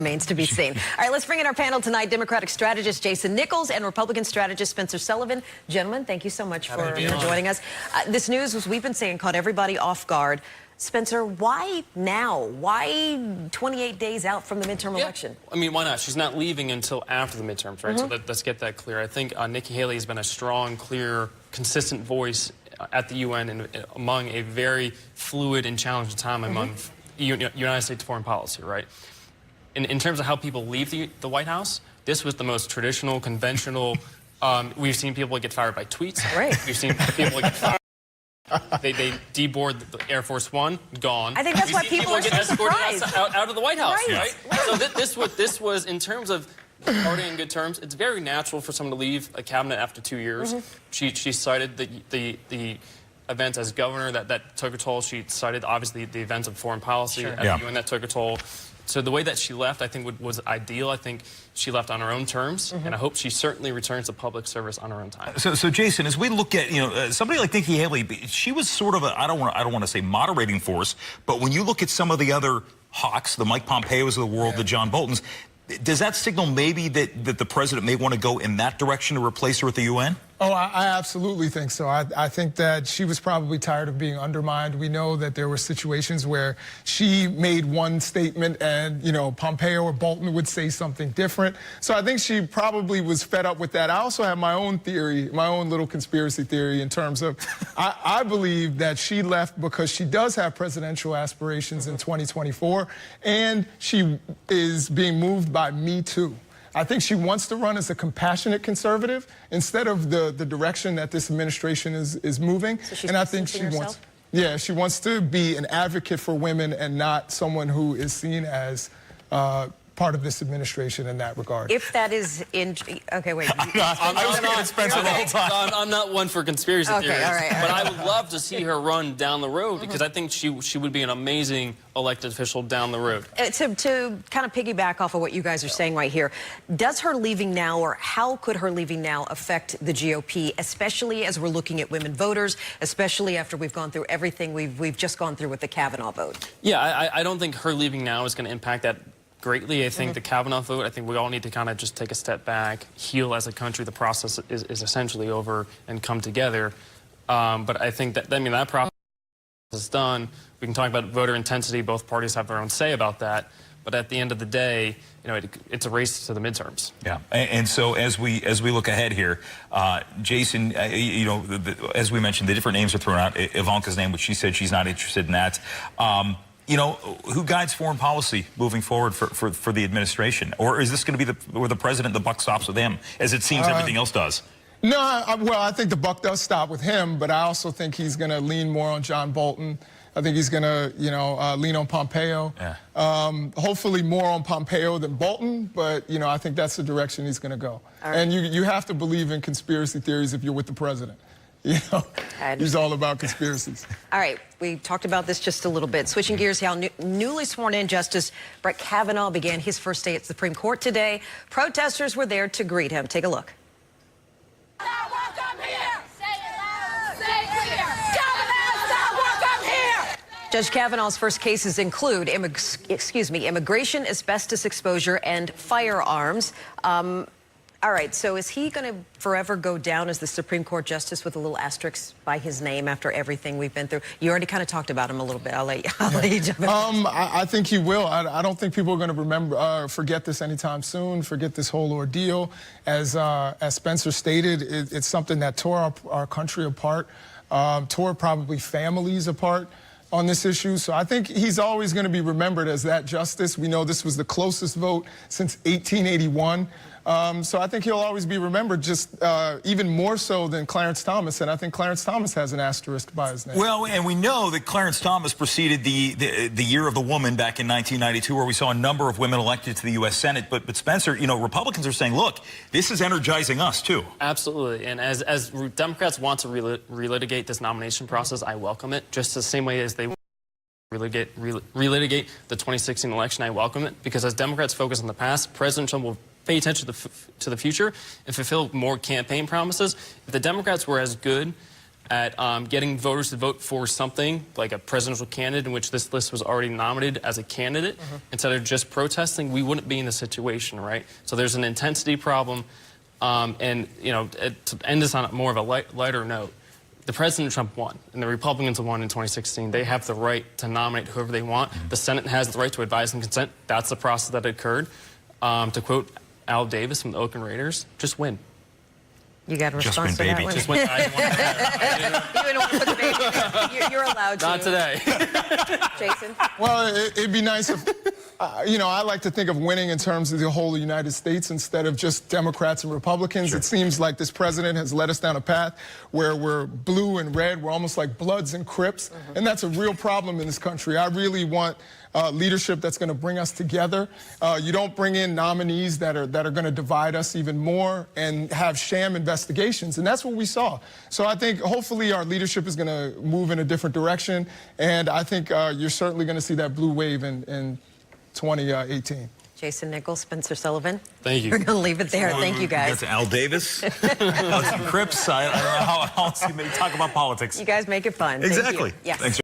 Remains to be seen. All right, let's bring in our panel tonight. Democratic strategist Jason Nichols and Republican strategist Spencer Sullivan. Gentlemen, thank you so much for joining us. This news, as we've been saying, caught everybody off guard. Spencer, why now? Why 28 days out from the midterm election? I mean, why not? She's not leaving until after the midterms, right? So let's get that clear. I think Nikki Haley has been a strong, clear, consistent voice at the UN and among a very fluid and challenging time among United States foreign policy, right? In terms of how people leave the White House, this was the most traditional, conventional. We've seen people get fired by tweets. Right. We've seen people get fired. They deboard the Air Force One, gone. I think that's why people are so surprised. Out of the White House, right? So this was, in terms of parting in good terms, it's very natural for someone to leave a cabinet after 2 years. She cited the events as governor that took a toll. She cited, obviously, the events of foreign policy at the UN that took a toll. So the way that she left, I think, was ideal. I think she left on her own terms, and I hope she certainly returns to public service on her own time. So Jason, as we look at, somebody like Nikki Haley, she was sort of a, I don't want to say moderating force, but when you look at some of the other hawks, the Mike Pompeos of the world, the John Boltons, does that signal maybe that the president may want to go in that direction to replace her at the UN? Oh, I absolutely think so. I think that she was probably tired of being undermined. We know that there were situations where she made one statement and, Pompeo or Bolton would say something different. So I think she probably was fed up with that. I also have my own theory, my own little conspiracy theory in terms of, I believe that she left because she does have presidential aspirations in 2024, and she is being moved by Me Too. I think she wants to run as a compassionate conservative instead of the direction that this administration is moving. So she's and I think she wants, she wants to be an advocate for women and not someone who is seen as part of this administration in that regard. If that is in, okay, wait. I was looking at Spencer the whole time. I'm not one for conspiracy theories, all right. but I would love to see her run down the road because I think she would be an amazing elected official down the road. To kind of piggyback off of what you guys are saying right here, does her leaving now, or how could her leaving now affect the GOP, especially as we're looking at women voters, especially after we've gone through everything we've just gone through with the Kavanaugh vote? Yeah, I don't think her leaving now is going to impact that greatly. I think the Kavanaugh vote, I think we all need to kind of just take a step back, heal as a country. The process is essentially over and come together. But I think that process is done. We can talk about voter intensity. Both parties have their own say about that. But at the end of the day, it's a race to the midterms. Yeah, and so as we look ahead here, Jason, as we mentioned, the different names are thrown out. Ivanka's name, which she said she's not interested in that. Who guides foreign policy moving forward for the administration? Or is this going to be where the president, the buck stops with him, as it seems everything else does? No, I think the buck does stop with him, but I also think he's going to lean more on John Bolton. I think he's going to, lean on Pompeo. Yeah. Hopefully more on Pompeo than Bolton, but, I think that's the direction he's going to go. Right. And you have to believe in conspiracy theories if you're with the president. He's all about conspiracies. All right, we talked about this just a little bit. Switching gears, how newly sworn-in Justice Brett Kavanaugh began his first day at the Supreme Court today. Protesters were there to greet him. Take a look. Judge Kavanaugh's first cases include immigration, asbestos exposure, and firearms. All right, so is he going to forever go down as the Supreme Court justice with a little asterisk by his name after everything we've been through? You already kind of talked about him a little bit. I'll let you jump in. I think he will. I don't think people are going to forget this anytime soon, forget this whole ordeal. As Spencer stated, it's something that tore our country apart, tore probably families apart on this issue. So I think he's always going to be remembered as that justice. We know this was the closest vote since 1881. So I think he'll always be remembered, just even more so than Clarence Thomas, and I think Clarence Thomas has an asterisk by his name. Well, and we know that Clarence Thomas preceded the year of the woman back in 1992, where we saw a number of women elected to the U.S. Senate. But Spencer, Republicans are saying, look, this is energizing us too. Absolutely, and as Democrats want to relitigate this nomination process, I welcome it, just the same way as they relitigate the 2016 election. I welcome it, because as Democrats focus on the past, President Trump will pay attention to the future and fulfill more campaign promises. If the Democrats were as good at getting voters to vote for something like a presidential candidate in which this list was already nominated as a candidate, instead of just protesting, we wouldn't be in this situation, right? So there's an intensity problem. And, you know, to end this on more of a lighter note, the President Trump won, and the Republicans won in 2016. They have the right to nominate whoever they want. The Senate has the right to advise and consent. That's the process that occurred. To quote Al Davis from the Oakland Raiders, just win. You got a Just response win, to baby. that one? Just win. You didn't want to put the baby. You're allowed to. Not today. Jason? Well, it'd be nice if, you know, I like to think of winning in terms of the whole United States instead of just Democrats and Republicans. Sure. It seems like this president has led us down a path where we're blue and red. We're almost like Bloods and Crips. And that's a real problem in this country. I really want leadership that's going to bring us together. You don't bring in nominees that are going to divide us even more and have sham investigations. And that's what we saw. So I think hopefully our leadership is going to move in a different direction. And I think you're certainly going to see that blue wave in 2018. Jason Nichols, Spencer Sullivan. Thank you. We're going to leave it there. Thank you, We got guys. to Al Davis, Crips. I don't know how else you may talk about politics. You guys make it fun. Thank you. Exactly. Yes. Thanks.